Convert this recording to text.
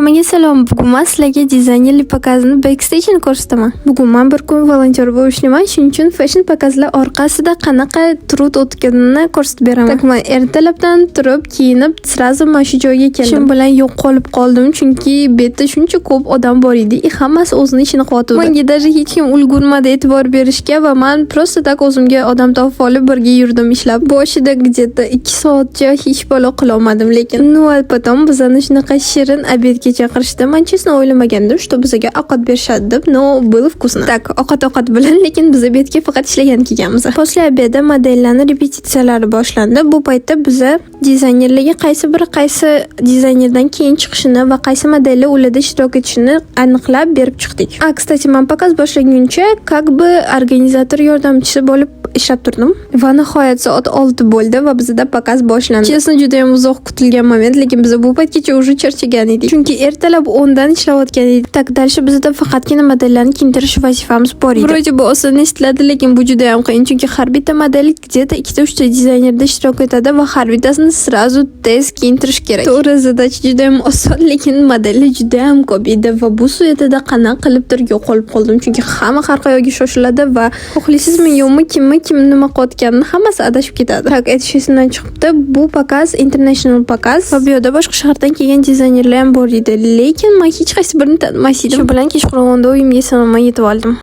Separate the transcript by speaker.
Speaker 1: Hammaga salom. Bugun men sizlarga dizaynerlik pokazini backstage ko'rsataman. Bugun men bir kun volontyor bo'lishman, shuning uchun fashion pokazlar orqasida qanaqa trud o'tganini ko'rsatib beraman. Tak men ertalabdan turib, kiyinib, sразу mana shu joyga keldim. Shu bilan yo'q qolib qoldim, chunki bu yerda shuncha ko'p odam bor edi. Hammasi o'zini ishini qilyapti. Menga даже hech kim ulgurmadi e'tibor berishga va men просто tak o'zimga odam topib olib birga yurdim ishlab. Boshida где-то 2 soatcha hech balo qila olmadim, lekin потом bizani shunaqa shirin obedga chaqirishdi. Men честно o'ylamagandim, что bizga ovqat berishadi deb, но было вкусно. Так, ovqat bilan, lekin biz obedga faqat ishlagan kelganmiz. После obeda modellarning repetitsiyalari boshlandi. Bu paytda biz dizaynerlarga qaysi dizaynerdan keyin chiqishini va qaysi modellar ularda ishtirok etishini aniqlab berib chiqdik. Kстати, men pokaz boshlaguncha как бы organizator yordamchisi bo'lib ishlab turdim va nihoyat soat 6 bo'ldi va bizda pokaz boshlandi. Честно, juda ham uzoq kutilgan moment, lekin biz bu paytgacha уже charchagan edik. Chunki ertalab 10 dan ishlayotgan edik. Tak, dальше bizda faqatgina modellarni kiyintirish vazifamiz bor edi. Вроде бы oson eshitiladi, lekin bu juda ham qiyin, chunki har bitta model где-то 2-3 ta dizaynerda ishtirok etadi va har bittasini sразу tez kiyintirish kerak. To'g'ri, zadachi juda ham oson, lekin modellar juda ham ko'p edi va bu suyetida qanaqa qilibdir yo'qolib qoldim, chunki hamma har qayoqqa shoshiladi va xohlaysizmi yo'qmi, kim nima qilayotganini hammasi adashib ketadi. Tak, aytish esimdan chiqibdi, bu pokaz international pokaz va bu yerda boshqa shahardan kelgan dizaynerlar ham bor edi, lekin men hech qaysi birini tanimas edim. Shu bilan kechqurungi uyimga saloman yetib oldim.